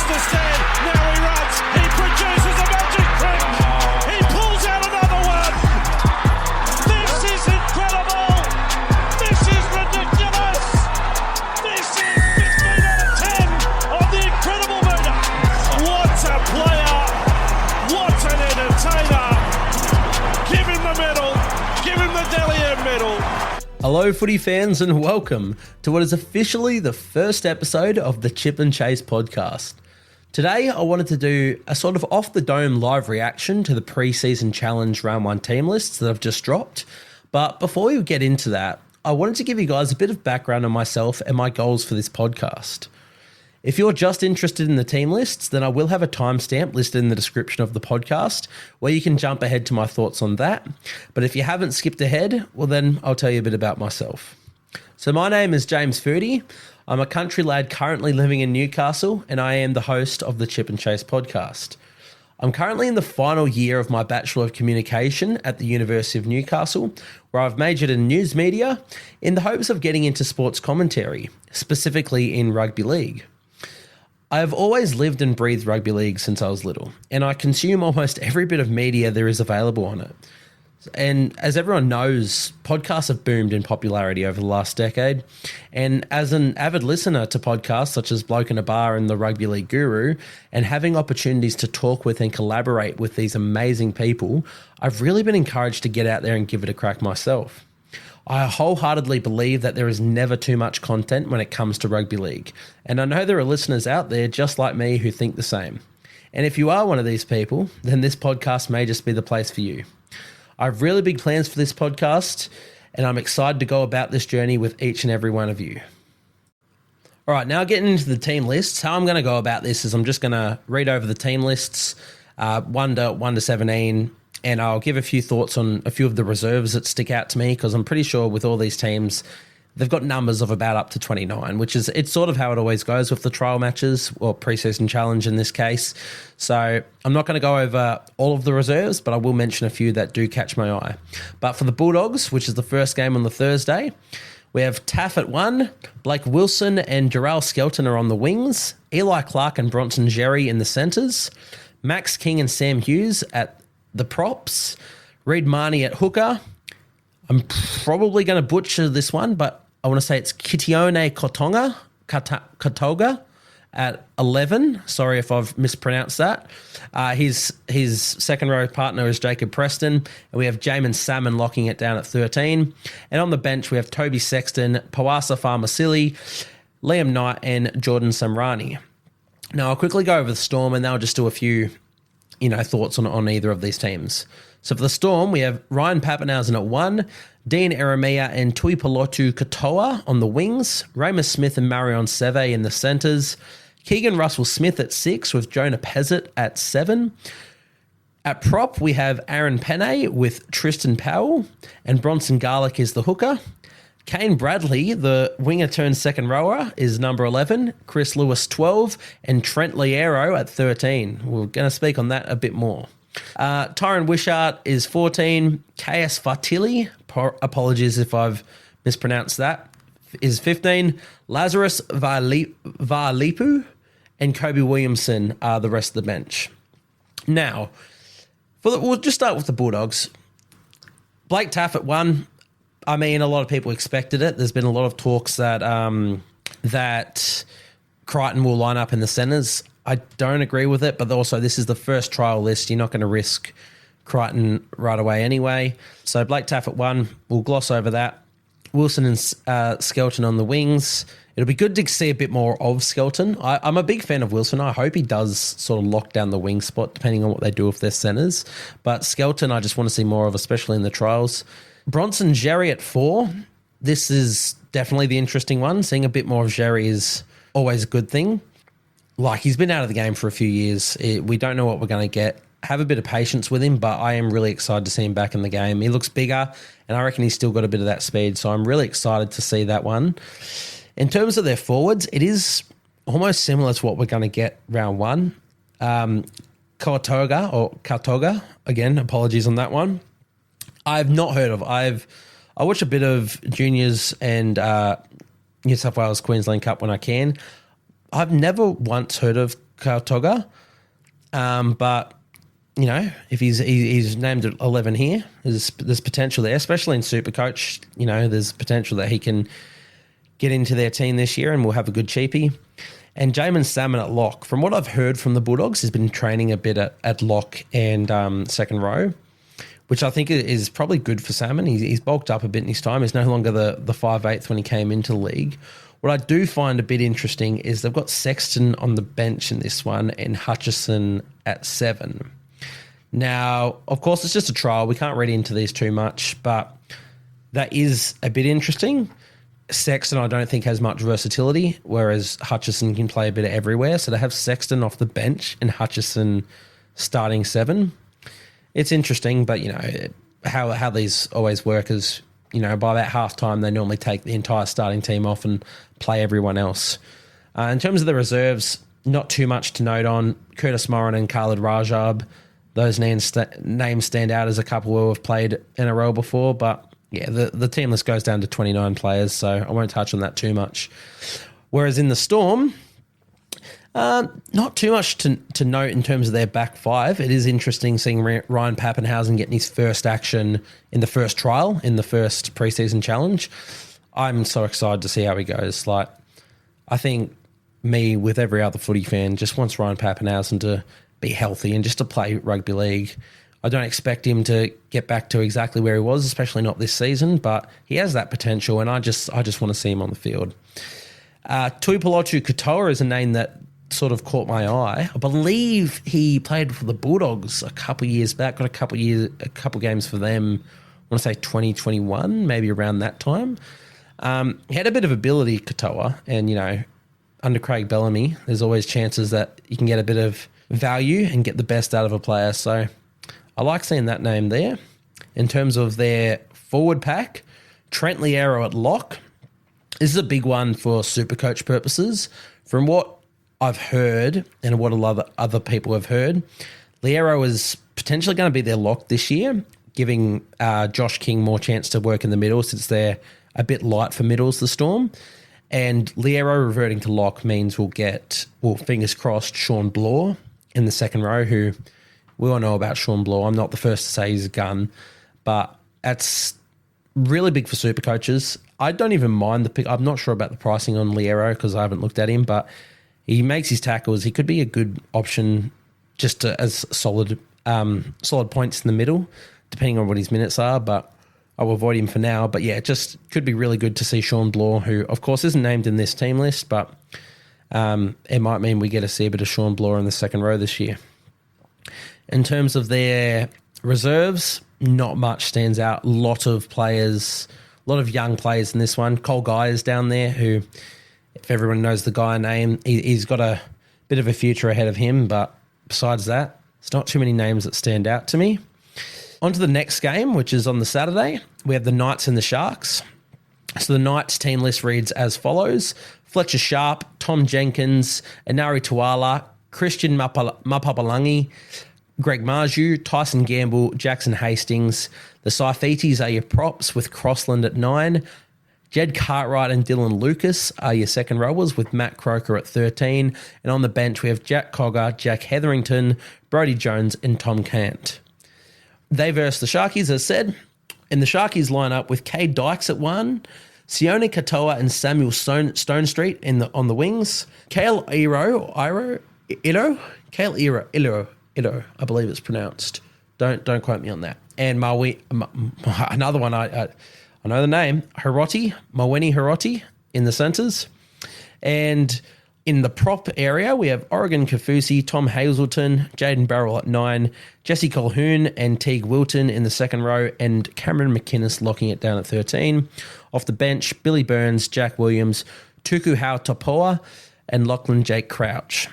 the stand. Now he runs. He produces a magic trick. He pulls out another one. This is incredible. This is ridiculous. This is 15 out of 10 on the incredible meter. What a player. What an entertainer. Give him the medal. Give him the Dally M medal. Hello footy fans and welcome to what is officially the first episode of the Chip and Chase podcast. Today I wanted to do a sort of off the dome live reaction to the pre-season challenge round 1 team lists that I've just dropped. But before we get into that, I wanted to give you guys a bit of background on myself and my goals for this podcast. If you're just interested in the team lists, then I will have a timestamp listed in the description of the podcast where you can jump ahead to my thoughts on that. But if you haven't skipped ahead, well then I'll tell you a bit about myself. So my name is James Foodie. I'm a country lad currently living in Newcastle and I am the host of the Chip and Chase podcast. I'm currently in the final year of my Bachelor of Communication at the University of Newcastle, where I've majored in news media in the hopes of getting into sports commentary, specifically in rugby league. I have always lived and breathed rugby league since I was little, and I consume almost every bit of media there is available on it. And as everyone knows, podcasts have boomed in popularity over the last decade. And as an avid listener to podcasts such as Bloke in a Bar and the Rugby League Guru, and having opportunities to talk with and collaborate with these amazing people, I've really been encouraged to get out there and give it a crack myself. I wholeheartedly believe that there is never too much content when it comes to rugby league. And I know there are listeners out there just like me who think the same. And if you are one of these people, then this podcast may just be the place for you. I have really big plans for this podcast, and I'm excited to go about this journey with each and every one of you. All right, now getting into the team lists, how I'm going to go about this is I'm just going to read over the team lists, 1 to 17, and I'll give a few thoughts on a few of the reserves that stick out to me because I'm pretty sure with all these teams, they've got numbers of about up to 29, which is it's sort of how it always goes with the trial matches or pre-season challenge in this case. So I'm not going to go over all of the reserves, but I will mention a few that do catch my eye. But for the Bulldogs, which is the first game on the Thursday, we have Taff at 1, Blake Wilson and Jarrell Skelton are on the wings, Eli Clark and Bronson Xerri in the centres, Max King and Sam Hughes at the props, Reid Marnie at hooker. I'm probably going to butcher this one, but I want to say it's Kitione Katoga at 11. Sorry if I've mispronounced that. His second row partner is Jacob Preston, and we have Jamin Salmon locking it down at 13. And on the bench, we have Toby Sexton, Pawasa Farmasili, Liam Knight, and Jordan Samrani. Now, I'll quickly go over the Storm, and then I'll just do a few thoughts on either of these teams. So for the Storm, we have Ryan Papenhuyzen at 1, Dean Eremia and Tuipulotu Katoa on the wings, Ramus Smith and Marion Seve in the centres, Keegan Russell Smith at 6 with Jonah Pezzett at 7. At prop, we have Aaron Penne with Tristan Powell, and Bronson Garlick is the hooker. Kane Bradley, the winger turned second rower, is number 11, Chris Lewis 12, and Trent Liero at 13. We're going to speak on that a bit more. Tyron Wishart is 14, KS Fatili, apologies if I've mispronounced that, is 15, Lazarus Varlipu, and Kobe Williamson are the rest of the bench. Now, we'll just start with the Bulldogs. Blake Taff at 1. I mean, a lot of people expected it. There's been a lot of talks that that Crichton will line up in the centres. I don't agree with it, but also this is the first trial list. You're not going to risk Crichton right away anyway. So Blake Taff at 1. We'll gloss over that. Wilson and Skelton on the wings. It'll be good to see a bit more of Skelton. I'm a big fan of Wilson. I hope he does sort of lock down the wing spot depending on what they do with their centres. But Skelton, I just want to see more of, especially in the trials. Bronson Xerri at 4. This is definitely the interesting one. Seeing a bit more of Xerri is always a good thing. Like, he's been out of the game for a few years. We don't know what we're going to get. Have a bit of patience with him, but I am really excited to see him back in the game. He looks bigger, and I reckon he's still got a bit of that speed, so I'm really excited to see that one. In terms of their forwards, it is almost similar to what we're going to get round 1. Katoga, again, apologies on that one. I've not heard of. I watch a bit of juniors and New South Wales Queensland Cup when I can. I've never once heard of Kautoga. But, you know, if he's named at 11 here, there's potential there, especially in SuperCoach. You know, there's potential that he can get into their team this year and we'll have a good cheapie. And Jamin Salmon at lock. From what I've heard from the Bulldogs, he's been training a bit at lock and second row, which I think is probably good for Salmon. He's bulked up a bit in his time. He's no longer the 5'8" when he came into the league. What I do find a bit interesting is they've got Sexton on the bench in this one and Hutchison at 7. Now, of course, it's just a trial. We can't read into these too much, but that is a bit interesting. Sexton, I don't think, has much versatility, whereas Hutchison can play a bit of everywhere. So to have Sexton off the bench and Hutchison starting 7, it's interesting. But, you know, how these always work is, you know, by that half time, they normally take the entire starting team off and play everyone else. In terms of the reserves, not too much to note on. Curtis Moran and Khalid Rajab, those names stand out as a couple who have played NRL before, but yeah, the team list goes down to 29 players, so I won't touch on that too much. Whereas in the Storm, not too much to note in terms of their back five. It is interesting seeing Ryan Pappenhausen getting his first action in the first trial, in the first preseason challenge. I'm so excited to see how he goes. Like, I think me, with every other footy fan, just wants Ryan Pappenhausen to be healthy and just to play rugby league. I don't expect him to get back to exactly where he was, especially not this season, but he has that potential, and I just want to see him on the field. Tuipulotu Katoa is a name that sort of caught my eye. I believe he played for the Bulldogs a couple of years back, got a couple games for them, I want to say 2021, maybe around that time. He had a bit of ability, Katoa, and, you know, under Craig Bellamy, there's always chances that you can get a bit of value and get the best out of a player, so I like seeing that name there. In terms of their forward pack, Trent Liero at lock. This is a big one for SuperCoach purposes. From what I've heard and what a lot of other people have heard, Liero is potentially going to be their lock this year, giving Josh King more chance to work in the middle since they're a bit light for middles, the Storm. And Liero reverting to lock means we'll get, fingers crossed, Sean Bloor in the second row, who we all know about Sean Bloor. I'm not the first to say he's a gun, but that's really big for super coaches. I don't even mind the pick. I'm not sure about the pricing on Liero because I haven't looked at him, but he makes his tackles. He could be a good option just as solid points in the middle, depending on what his minutes are, but I'll avoid him for now. But yeah, it just could be really good to see Sean Bloor, who of course isn't named in this team list, but it might mean we get to see a bit of Sean Bloor in the second row this year. In terms of their reserves, not much stands out. A lot of young players in this one. Cole Guy is down there, who, if everyone knows the Guy name, he's got a bit of a future ahead of him. But besides that, it's not too many names that stand out to me. On to the next game, which is on the Saturday. We have the Knights and the Sharks. So the Knights team list reads as follows: Fletcher Sharp, Tom Jenkins, Inari Tuala, Christian Mapapalangi, Greg Marju, Tyson Gamble, Jackson Hastings. The Saifitis are your props with Crossland at 9. Jed Cartwright and Dylan Lucas are your second rowers with Matt Croker at 13. And on the bench, we have Jack Cogger, Jack Hetherington, Brodie Jones and Tom Cant. They verse the Sharkies, as said. And the Sharkies line up with Cade Dykes at 1, Sione Katoa and Samuel Stone Street on the wings, Kale Iro, I believe it's pronounced. Don't quote me on that. And another one, I know the name, Maweni Hiroti in the centres. And in the prop area, we have Oregon Kafusi, Tom Hazelton, Jaden Barrell at 9, Jesse Colhoun and Teague Wilton in the second row, and Cameron McInnes locking it down at 13. Off the bench, Billy Burns, Jack Williams, Tuku Hau Topoa, and Lachlan Jake Crouch.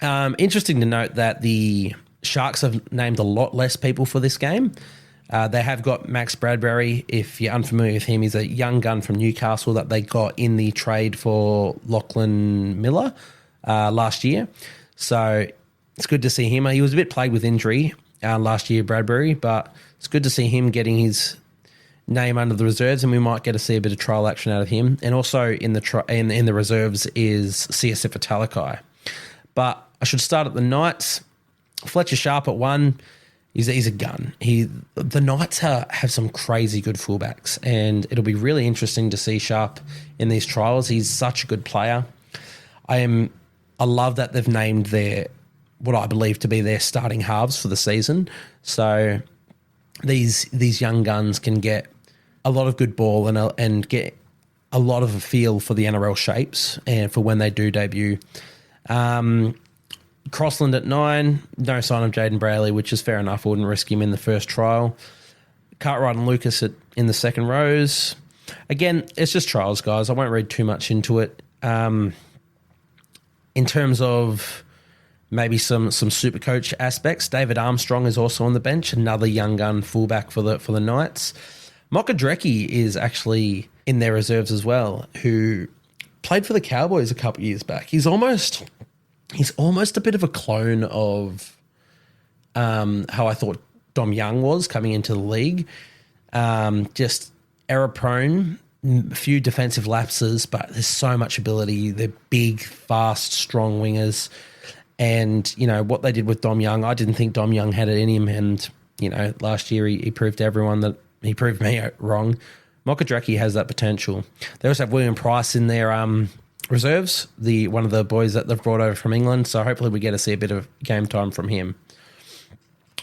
Interesting to note that the Sharks have named a lot less people for this game. They have got Max Bradbury. If you're unfamiliar with him, he's a young gun from Newcastle that they got in the trade for Lachlan Miller last year. So it's good to see him. He was a bit plagued with injury last year, Bradbury, but it's good to see him getting his name under the reserves, and we might get to see a bit of trial action out of him. And also in the reserves is Siosifa Talakai. But I should start at the Knights. Fletcher Sharp at 1. He's a gun. The Knights have some crazy good fullbacks, and it'll be really interesting to see Sharp in these trials. He's such a good player. I love that they've named what I believe to be their starting halves for the season. So these young guns can get a lot of good ball and get a lot of a feel for the NRL shapes and for when they do debut. Crossland at 9, no sign of Jaden Brayley, which is fair enough. I wouldn't risk him in the first trial. Cartwright and Lucas in the second rows. Again, it's just trials, guys. I won't read too much into it. In terms of maybe some SuperCoach aspects, David Armstrong is also on the bench, another young gun fullback for the Knights. Mokadrecki is actually in their reserves as well, who played for the Cowboys a couple of years back. He's almost a bit of a clone of how I thought Dom Young was coming into the league. Just error-prone, a few defensive lapses, but there's so much ability. They're big, fast, strong wingers. And, what they did with Dom Young, I didn't think Dom Young had it in him. And, last year he proved to everyone that he proved me wrong. Mokadrecki has that potential. They also have William Price in their reserves, one of the boys that they've brought over from England. So hopefully we get to see a bit of game time from him.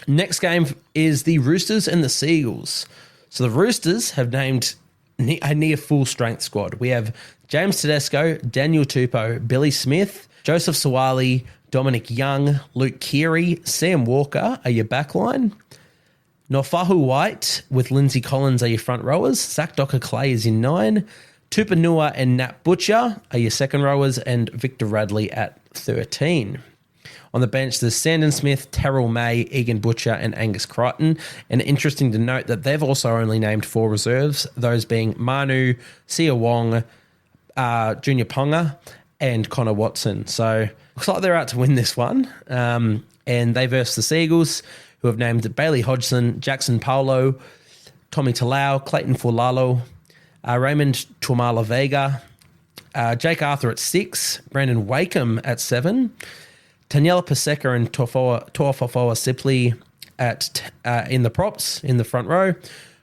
Next game is the Roosters and the Seagulls. So the Roosters have named a near full strength squad. We have James Tedesco, Daniel Tupou, Billy Smith, Joseph Sawali, Dominic Young, Luke Keary, Sam Walker are your backline. Nofahu White with Lindsay Collins are your front rowers. Zach Docker-Clay is in 9. Tupanua and Nat Butcher are your second rowers, and Victor Radley at 13. On the bench, there's Sandon Smith, Terrell May, Egan Butcher, and Angus Crichton. And interesting to note that they've also only named 4 reserves, those being Manu, Sia Wong, Junior Ponga, and Connor Watson. So looks like they're out to win this one. And they verse the Seagulls, who have named Bailey Hodgson, Jackson Paulo, Tommy Talau, Clayton Fulalo, Raymond Tuamala Vega, Jake Arthur at 6, Brandon Wakeham at 7, Taniela Paseka and Tuafofoa Sipley in the props in the front row,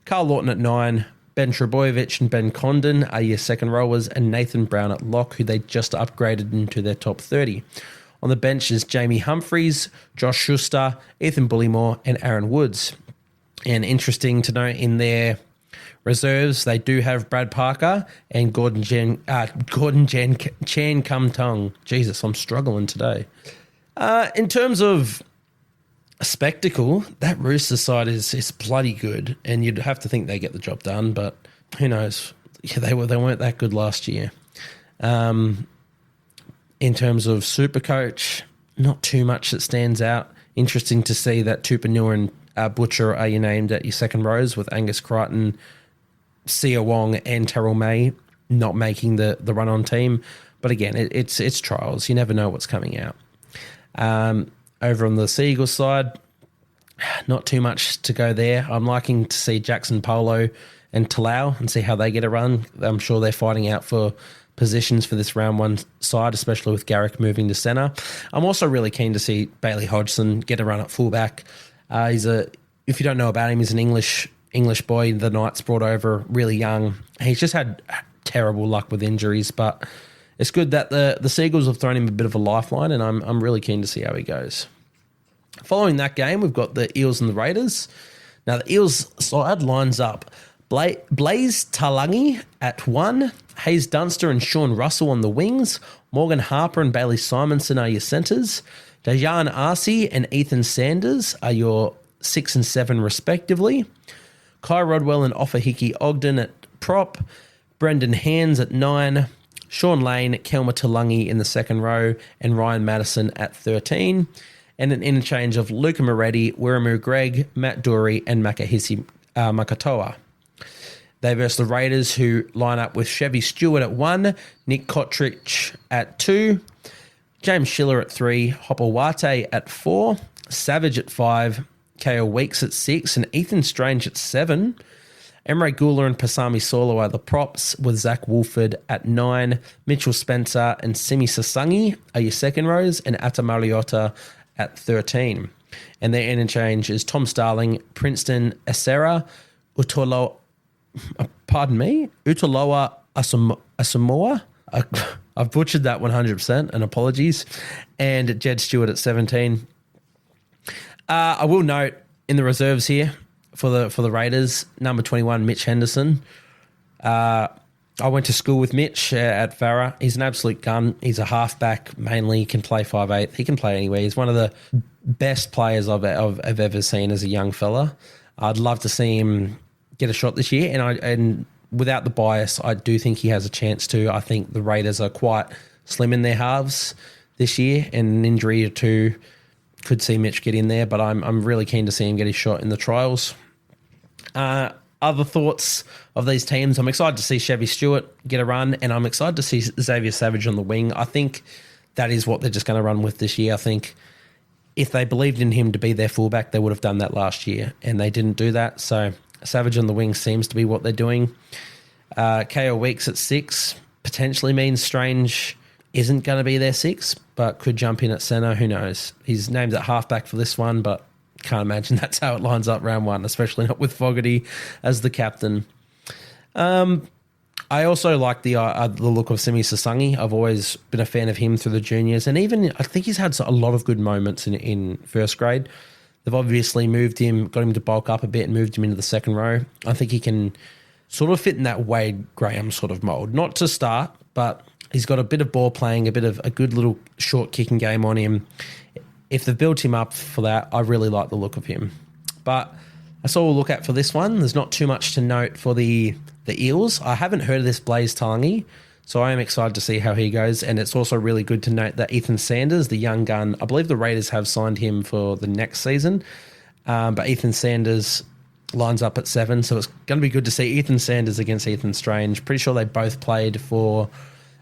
Carl Lawton at 9, Ben Trebojevic and Ben Condon are your second rowers, and Nathan Brown at lock, who they just upgraded into their top 30. On the bench is Jamie Humphreys, Josh Schuster, Ethan Bullymore, and Aaron Woods. And interesting to note, in their reserves, they do have Brad Parker and Gordon Chan Kum Tung. Jesus, I'm struggling today. In terms of a spectacle, that Rooster side is bloody good, and you'd have to think they get the job done, but who knows? Yeah, they weren't that good last year. In terms of SuperCoach, not too much that stands out. Interesting to see that Tupanua and Butcher are named at your second rows, with Angus Crichton, Sia Wong, and Terrell May not making the run-on team. But again, it's trials. You never know what's coming out. Over on the Seagulls side, not too much to go there. I'm liking to see Jackson Polo and Talau and see how they get a run. I'm sure they're fighting out for positions for this round 1 side, especially with Garrick moving to centre. I'm also really keen to see Bailey Hodgson get a run at fullback. If you don't know about him, he's an English boy the Knights brought over really young. He's just had terrible luck with injuries, but it's good that the Seagulls have thrown him a bit of a lifeline, and I'm really keen to see how he goes. Following that game, we've got the Eels and the Raiders. Now, the Eels side lines up Blaze Talangi at 1, Hayes Dunster and Sean Russell on the wings, Morgan Harper and Bailey Simonson are your centres, Dejan Arce and Ethan Sanders are your 6 and 7 respectively, Kai Rodwell and Ofahiki Ogden at prop, Brendan Hands at 9, Sean Lane, Kelma Talangi in the second row, and Ryan Madison at 13, and an interchange of Luca Moretti, Wiramu Greg, Matt Dury, and Makahisi Makatoa. They verse the Raiders, who line up with Chevy Stewart at 1, Nick Kotrich at 2, James Schiller at 3, Hopper Wate at 4, Savage at 5, Kale Weeks at 6, and Ethan Strange at 7. Emre Gula and Pasami Solo are the props, with Zach Wolford at 9. Mitchell Spencer and Simi Sasangi are your second rows, and Atta Mariota at 13. And their interchange is Tom Starling, Princeton Acera, Utaloa Asamoah. I've butchered that 100%, and apologies. And Jed Stewart at 17. I will note in the reserves here for the Raiders, number 21, Mitch Henderson. I went to school with Mitch at Farah. He's an absolute gun. He's a halfback mainly. He can play 5'8". He can play anywhere. He's one of the best players I've ever seen as a young fella. I'd love to see him get a shot this year, and without the bias, I do think he has a chance to. I think the Raiders are quite slim in their halves this year, and an injury or two could see Mitch get in there, but I'm really keen to see him get his shot in the trials. Other thoughts of these teams, I'm excited to see Chevy Stewart get a run, and I'm excited to see Xavier Savage on the wing. I think that is what they're just going to run with this year. I think if they believed in him to be their fullback, they would have done that last year, and they didn't do that. So Savage on the wing seems to be what they're doing. KO Weeks at 6 potentially means Strange isn't going to be their 6, but could jump in at centre. Who knows? He's named at halfback for this one, but can't imagine that's how it lines up round one, especially not with Fogarty as the captain. I also like the look of Simi Sasangi. I've always been a fan of him through the juniors, and even I think he's had a lot of good moments in first grade. They've obviously moved him, got him to bulk up a bit and moved him into the second row. I think he can sort of fit in that Wade Graham sort of mould. Not to start, but he's got a bit of ball playing, a bit of a good little short kicking game on him. If they've built him up for that, I really like the look of him. But that's all we'll look at for this one. There's not too much to note for the Eels. I haven't heard of this Blaze Talangi, so I am excited to see how he goes. And it's also really good to note that Ethan Sanders, the young gun, I believe the Raiders have signed him for the next season. But Ethan Sanders lines up at 7, so it's going to be good to see Ethan Sanders against Ethan Strange. Pretty sure they both played for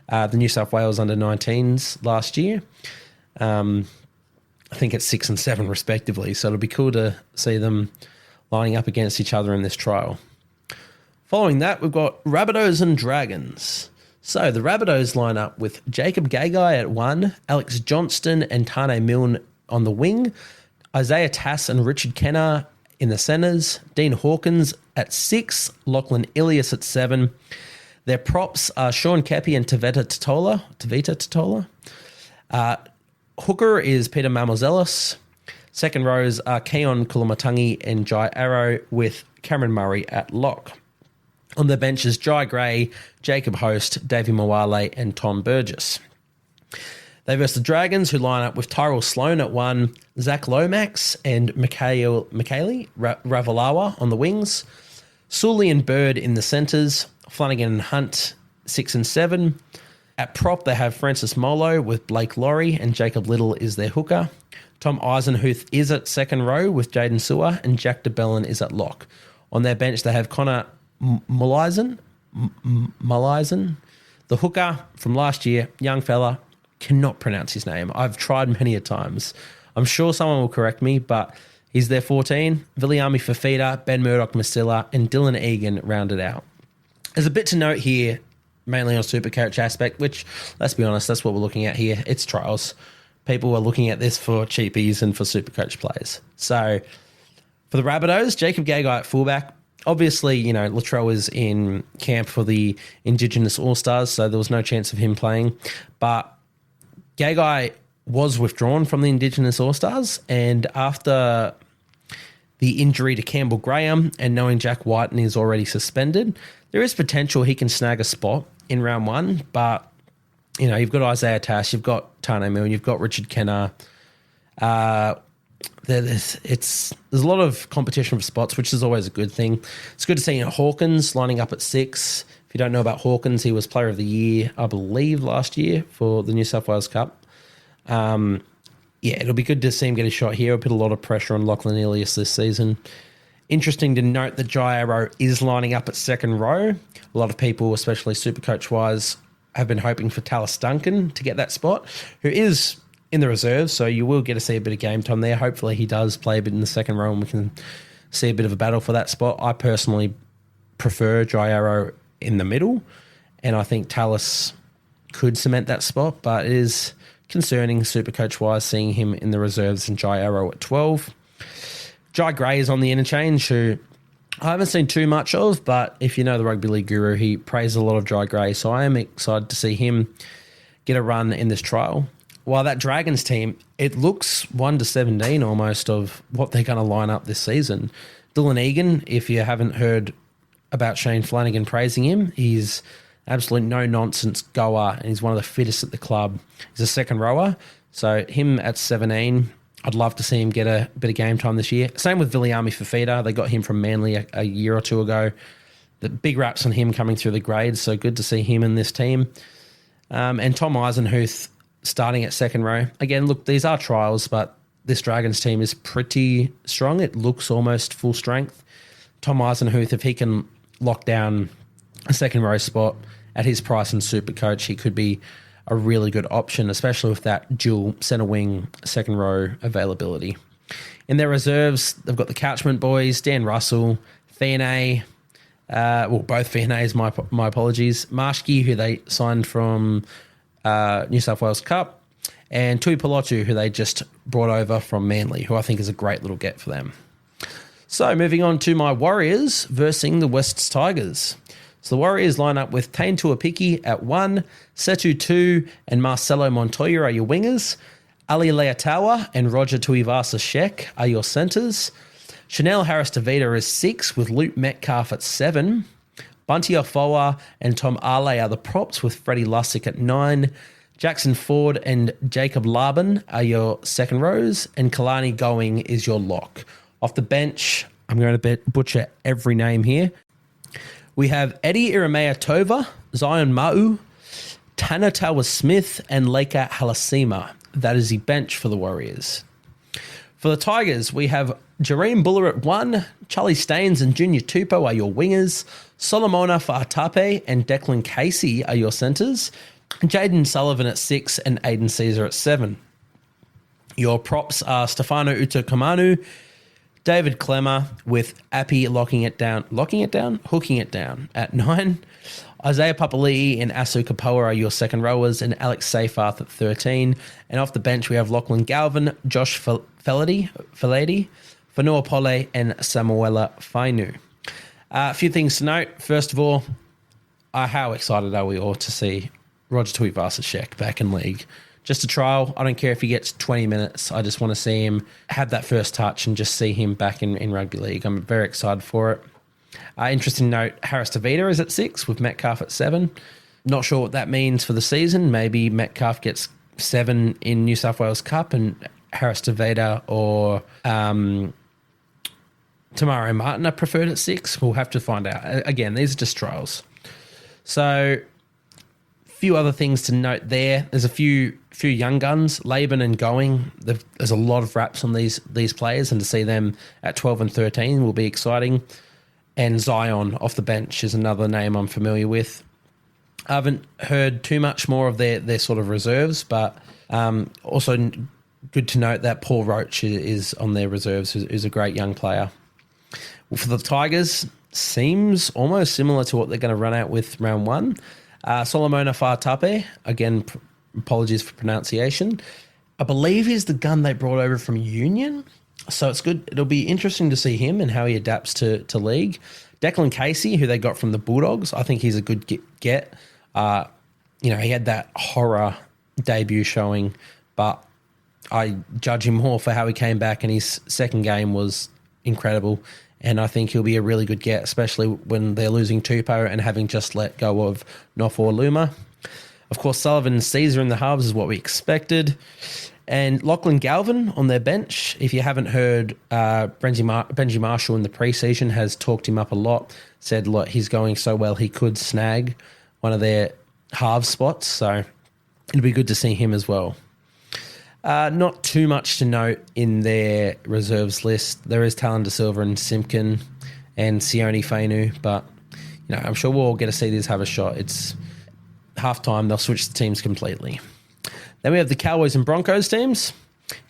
the New South Wales under-19s last year. I think it's 6 and 7 respectively, so it'll be cool to see them lining up against each other in this trial. Following that, we've got Rabbitohs and Dragons. So the Rabbitohs line up with Jacob Gagai at 1, Alex Johnston and Tane Milne on the wing, Isaiah Tass and Richard Kenner in the centres, Dean Hawkins at 6, Lachlan Ilias at 7. Their props are Sean Kepi and Tavita Totola. Hooker is Peter Mamozelos. Second rows are Keon Kulamatangi and Jai Arrow, with Cameron Murray at lock. On the bench is Jai Gray, Jacob Host, Davey Mawale and Tom Burgess. They verse the Dragons, who line up with Tyrell Sloan at 1, Zach Lomax and Michaeli Ravalawa on the wings, Sully and Bird in the centres, Flanagan and Hunt 6 and 7. At prop, they have Francis Molo with Blake Laurie, and Jacob Little is their hooker. Tom Eisenhuth is at second row with Jaden Sewer, and Jack DeBellin is at lock. On their bench, they have Connor Mullisen, the hooker from last year, young fella, cannot pronounce his name. I've tried many a times. I'm sure someone will correct me, but he's their 14. Viliami Fafita, Ben Murdoch-Masilla, and Dylan Egan rounded out. There's a bit to note here, mainly on SuperCoach aspect, which, let's be honest, that's what we're looking at here. It's trials. People are looking at this for cheapies and for SuperCoach players. So for the Rabbitohs, Jacob Gagai at fullback. Obviously, you know, Latrell is in camp for the Indigenous All-Stars, so there was no chance of him playing. But Gagai was withdrawn from the Indigenous All-Stars, and after the injury to Campbell Graham and knowing Jack Whiten is already suspended, there is potential he can snag a spot in round 1. But, you know, you've got Isaiah Tash, you've got Tane Milne, you've got Richard Kenner. There's a lot of competition for spots, which is always a good thing. It's good to see Hawkins lining up at 6. If you don't know about Hawkins, he was Player of the Year, I believe, last year for the New South Wales Cup. Yeah, it'll be good to see him get a shot here. It'll put a lot of pressure on Lachlan Ilias this season. Interesting to note that Jai Arrow is lining up at second row. A lot of people, especially SuperCoach-wise, have been hoping for Tallis Duncan to get that spot, who is in the reserves, so you will get to see a bit of game time there. Hopefully he does play a bit in the second row and we can see a bit of a battle for that spot. I personally prefer Jai Arrow in the middle, and I think Tallis could cement that spot, but it is concerning SuperCoach-wise seeing him in the reserves and Jai Arrow at 12. Jai Gray is on the interchange, who I haven't seen too much of, but if you know the Rugby League Guru, he praises a lot of Jai Gray, so I am excited to see him get a run in this trial. While that Dragons team, it looks 1-17 almost of what they're going to line up this season. Dylan Egan, if you haven't heard about Shane Flanagan praising him, he's absolute no-nonsense goer, and he's one of the fittest at the club. He's a second rower, so him at 17, I'd love to see him get a bit of game time this year. Same with Viliami Fafita. They got him from Manly a year or two ago. The big raps on him coming through the grades, so good to see him in this team. And Tom Eisenhuth starting at second row. Again, look, these are trials, but this Dragons team is pretty strong. It looks almost full strength. Tom Eisenhuth, if he can lock down a second row spot at his price in SuperCoach, he could be a really good option, especially with that dual centre wing second row availability. In their reserves, they've got the Couchment boys, Dan Russell, Fianay, both Fianays, my apologies, Marshke, who they signed from New South Wales Cup, and Tui Pelotu, who they just brought over from Manly, who I think is a great little get for them. So moving on to my Warriors versus the Wests Tigers. So the Warriors line up with Tain Tuapiki at 1, Setu 2, and Marcelo Montoya are your wingers. Ali Leatawa and Roger Tuivasa-Sheck are your centres. Chanel Harris-Tavita is 6, with Luke Metcalf at 7. Bunty Afoa and Tom Ale are the props, with Freddie Lussick at 9. Jackson Ford and Jacob Laban are your second rows, and Kalani Going is your lock. Off the bench, I'm going to butcher every name here. We have Eddie Iramea Tova, Zion Ma'u, Tanatawa Smith, and Leka Halasima. That is the bench for the Warriors. For the Tigers, we have Jareem Buller at 1, Charlie Staines and Junior Tupou are your wingers, Solomona Fa'atape and Declan Casey are your centres, Jaden Sullivan at 6 and Aiden Caesar at 7. Your props are Stefano Utokamanu, David Clemmer, with Appy hooking it down at 9. Isaiah Papali'i and Asu Kapoa are your second rowers, and Alex Seyfarth at 13. And off the bench, we have Lachlan Galvin, Josh Felady, Fanua Pole, and Samuela Fainu. A few things to note. First of all, how excited are we all to see Roger Tuivasa-Sheck back in league? Just a trial. I don't care if he gets 20 minutes. I just want to see him have that first touch and just see him back in rugby league. I'm very excited for it. Interesting note, Harris-Tavita is at 6 with Metcalf at 7. Not sure what that means for the season. Maybe Metcalf gets 7 in New South Wales Cup and Harris-Tavita or Tamaro Martin are preferred at 6. We'll have to find out. Again, these are just trials. So few other things to note there. There's a few young guns, Laban and Going. There's a lot of raps on these players, and to see them at 12 and 13 will be exciting. And Zion off the bench is another name I'm familiar with. I haven't heard too much more of their sort of reserves, but also good to note that Paul Roach is on their reserves, who's a great young player. Well, for the Tigers, seems almost similar to what they're going to run out with round 1. Solomona Fa'atape, again, apologies for pronunciation. I believe he's the gun they brought over from Union. So it's good. It'll be interesting to see him and how he adapts to league. Declan Casey, who they got from the Bulldogs, I think he's a good get. He had that horror debut showing, but I judge him more for how he came back, and his second game was incredible. And I think he'll be a really good get, especially when they're losing Tupou and having just let go of Nofoa Luma. Of course, Sullivan and Caesar in the halves is what we expected. And Lachlan Galvin on their bench. If you haven't heard, Benji Marshall in the pre-season has talked him up a lot, said, look, he's going so well he could snag one of their halves spots. So it'll be good to see him as well. Not too much to note in their reserves list. There is Talon De Silva and Simpkin and Sione Fainu, but I'm sure we'll all get to see these have a shot. It's halftime; they'll switch the teams completely. Then we have the Cowboys and Broncos teams.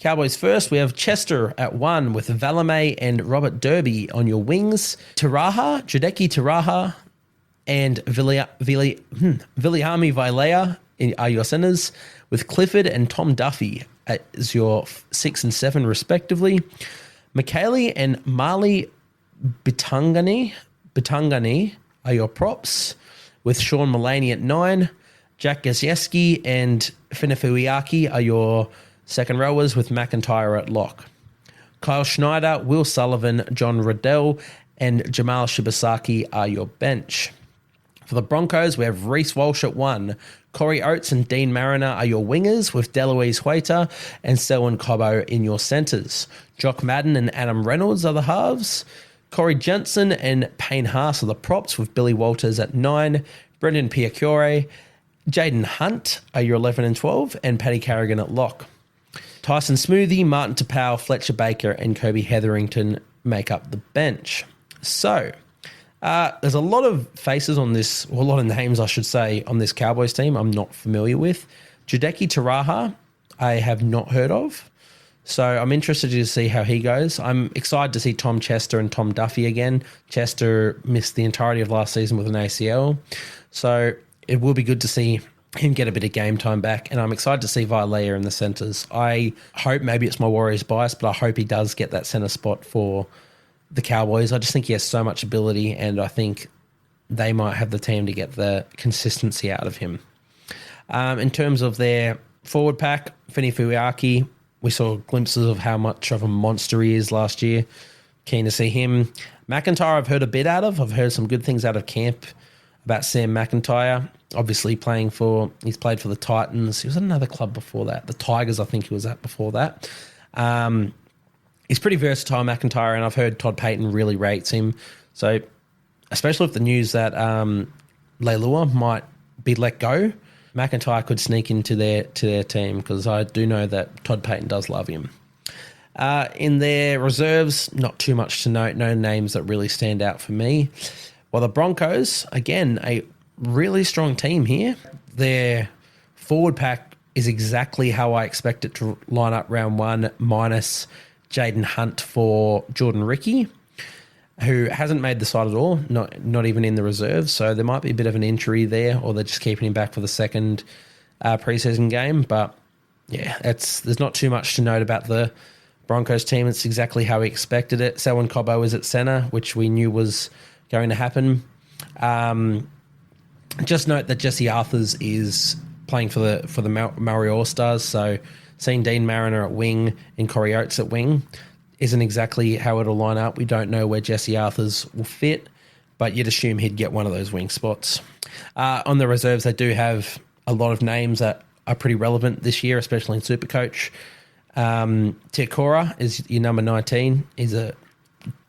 Cowboys first, we have Chester at 1 with Valame and Robert Derby on your wings. Judeki Taraha and Viliami Vailea are your centers, with Clifford and Tom Duffy as your 6 and 7 respectively. Michaeli and Marley Bitangani are your props, with Sean Mullaney at 9. Jack Gazieski and Finafuiaki are your second rowers, with McIntyre at lock. Kyle Schneider, Will Sullivan, John Riddell, and Jamal Shibasaki are your bench. For the Broncos, we have Reece Walsh at 1. Corey Oates and Dean Mariner are your wingers, with Deloise Hueta and Selwyn Cobbo in your centres. Jock Madden and Adam Reynolds are the halves. Corey Jensen and Payne Haas are the props, with Billy Walters at 9. Brendan Piacure, Jaden Hunt are your 11 and 12, and Paddy Carrigan at lock. Tyson Smoothie, Martin Tapau, Fletcher Baker, and Kobe Hetherington make up the bench. So, there's a lot of faces on this, or a lot of names, I should say, on this Cowboys team I'm not familiar with. Judeki Taraha, I have not heard of. So I'm interested to see how he goes. I'm excited to see Tom Chester and Tom Duffy again. Chester missed the entirety of last season with an ACL. So it will be good to see him get a bit of game time back. And I'm excited to see Vailea in the centres. I hope, maybe it's my Warriors bias, but I hope he does get that centre spot for the Cowboys. I just think he has so much ability, and I think they might have the team to get the consistency out of him. In terms of their forward pack, Fini Fuiaki, we saw glimpses of how much of a monster he is last year. Keen to see him. McIntyre, I've heard a bit out of. I've heard some good things out of camp about Sam McIntyre. Obviously he's played for the Titans. He was at another club before that. The Tigers, I think he was at before that. He's pretty versatile, McIntyre, and I've heard Todd Payton really rates him. So, especially with the news that Leilua might be let go, McIntyre could sneak into their team, because I do know that Todd Payton does love him. In their reserves, not too much to note. No names that really stand out for me. Well, the Broncos, again, a really strong team here. Their forward pack is exactly how I expect it to line up round 1, minus Jaden Hunt for Jordan Ricky, who hasn't made the side at all, not even in the reserves. So there might be a bit of an injury there, or they're just keeping him back for the second preseason game. But yeah, there's not too much to note about the Broncos team. It's exactly how we expected it. Selwyn Cobbo is at centre, which we knew was going to happen. Just note that Jesse Arthurs is playing for the Maori All-Stars, so seeing Dean Mariner at wing and Corey Oates at wing isn't exactly how it'll line up. We don't know where Jesse Arthurs will fit, but you'd assume he'd get one of those wing spots. On the reserves, they do have a lot of names that are pretty relevant this year, especially in SuperCoach. Tekora is your number 19. He's a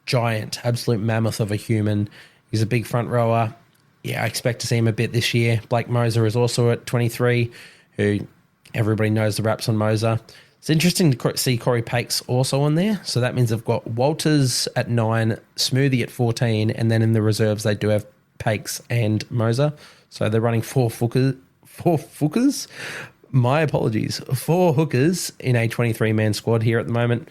giant, absolute mammoth of a human. He's a big front rower. Yeah, I expect to see him a bit this year. Blake Moser is also at 23, who everybody knows the raps on Moser. It's interesting to see Corey Pakes also on there. So that means they've got Walters at 9, Smoothie at 14, and then in the reserves they do have Pakes and Moser. So they're running four hookers. My apologies. 4 hookers in a 23-man squad here at the moment.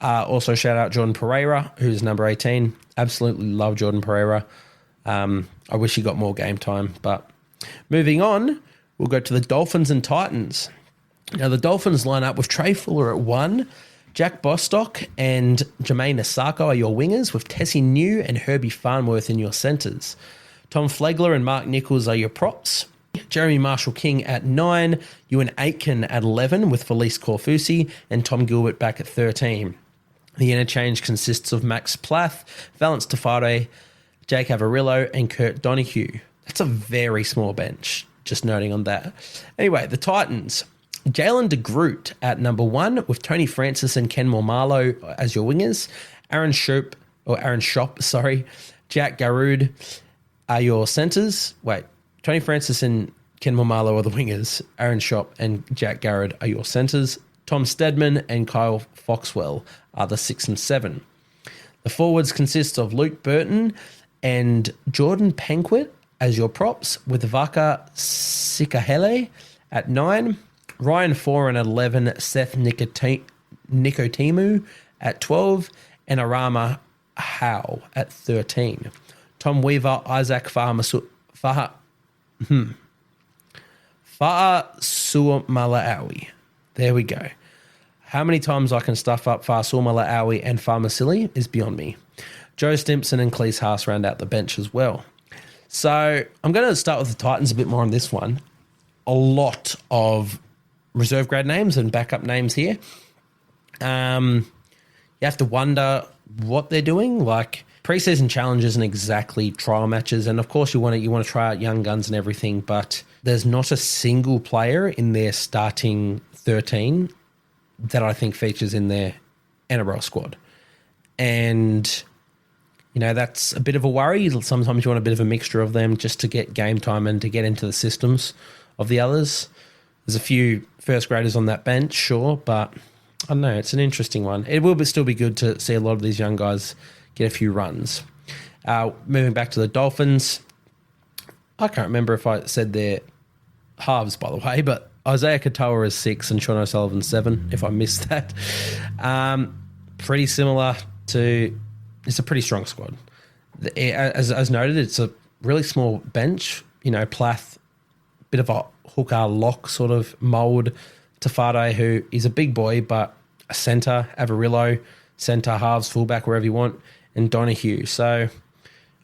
Also shout out Jordan Pereira, who's number 18. Absolutely love Jordan Pereira. I wish he got more game time. But moving on, we'll go to the Dolphins and Titans. Now, the Dolphins line up with Trey Fuller at 1. Jack Bostock and Jermaine Asako are your wingers, with Tessie New and Herbie Farnworth in your centres. Tom Flegler and Mark Nichols are your props. Jeremy Marshall-King at 9. Ewan Aitken at 11, with Felice Corfusi and Tom Gilbert back at 13. The interchange consists of Max Plath, Valence Tafare, Jake Avarillo, and Kurt Donahue. That's a very small bench, just noting on that. Anyway, the Titans. Jalen DeGroot at number 1, with Tony Francis and Ken Mormalo as your wingers. Aaron Shop, Jack Garud are your centres. Wait, Tony Francis and Ken Mormalo are the wingers. Aaron Shop and Jack Garrett are your centres. Tom Stedman and Kyle Foxwell are the 6 and 7. The forwards consist of Luke Burton and Jordan Penquit as your props, with Vaka Sikahele at 9, Ryan Foran at 11, Seth Nico Timu at 12, and Arama Howe at 13. Tom Weaver, Isaac Fa'asuamaleaui. There we go. How many times I can stuff up Fa'asuamaleaui and Fa'amasili is beyond me. Joe Stimpson and Cleese Haas round out the bench as well. So I'm going to start with the Titans a bit more on this one. A lot of reserve grade names and backup names here. You have to wonder what they're doing. Like, pre-season challenge isn't exactly trial matches, and of course you want to try out young guns and everything, but there's not a single player in their starting 13 that I think features in their NRL squad. And that's a bit of a worry. Sometimes you want a bit of a mixture of them just to get game time and to get into the systems of the others. There's a few first graders on that bench, sure, but I don't know. It's an interesting one. It will still be good to see a lot of these young guys get a few runs. Moving back to the Dolphins, I can't remember if I said their halves, by the way, but Isaiah Katoa is 6 and Sean O'Sullivan 7, if I missed that. Pretty similar to... It's a pretty strong squad. As noted, it's a really small bench. Plath, bit of a hooker lock sort of mould. Tafade, who is a big boy, but a centre. Avarillo, centre, halves, fullback, wherever you want. And Donahue. So,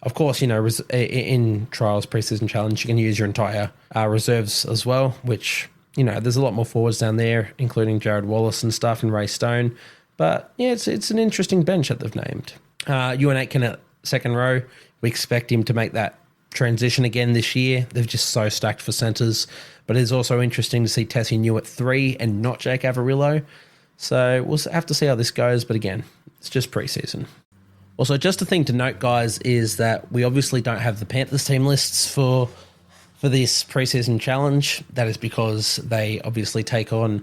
of course, in trials, pre-season challenge, you can use your entire reserves as well, which, there's a lot more forwards down there, including Jared Wallace and stuff and Ray Stone. But, yeah, it's an interesting bench that they've named. Ewan Aitken at second row. We expect him to make that transition again this year. They're just so stacked for centres. But it's also interesting to see Tessie New at 3 and not Jake Avarillo. So we'll have to see how this goes. But again, it's just pre-season. Also, just a thing to note, guys, is that we obviously don't have the Panthers team lists for this pre-season challenge. That is because they obviously take on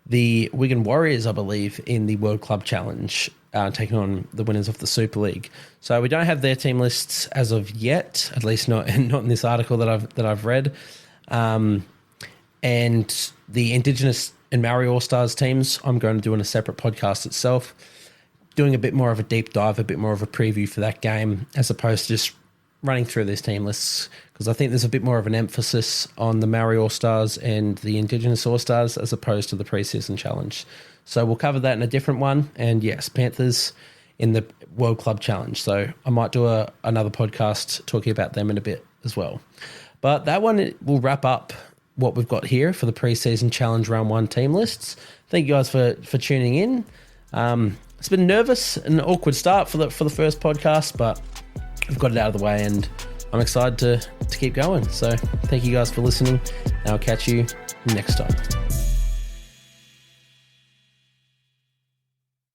the Wigan Warriors, I believe, in the World Club Challenge, taking on the winners of the Super League. So we don't have their team lists as of yet, at least not in this article that I've read. And the Indigenous and Maori All-Stars teams, I'm going to do in a separate podcast itself, doing a bit more of a deep dive, a bit more of a preview for that game, as opposed to just running through these team lists, because I think there's a bit more of an emphasis on the Maori All-Stars and the Indigenous All-Stars as opposed to the pre-season challenge. So we'll cover that in a different one. And yes, Panthers in the World Club Challenge. So I might do another podcast talking about them in a bit as well. But that one will wrap up what we've got here for the pre-season challenge round 1 team lists. Thank you guys for tuning in. It's been nervous and an awkward start for the first podcast, but we've got it out of the way and I'm excited to keep going. So thank you guys for listening, and I'll catch you next time.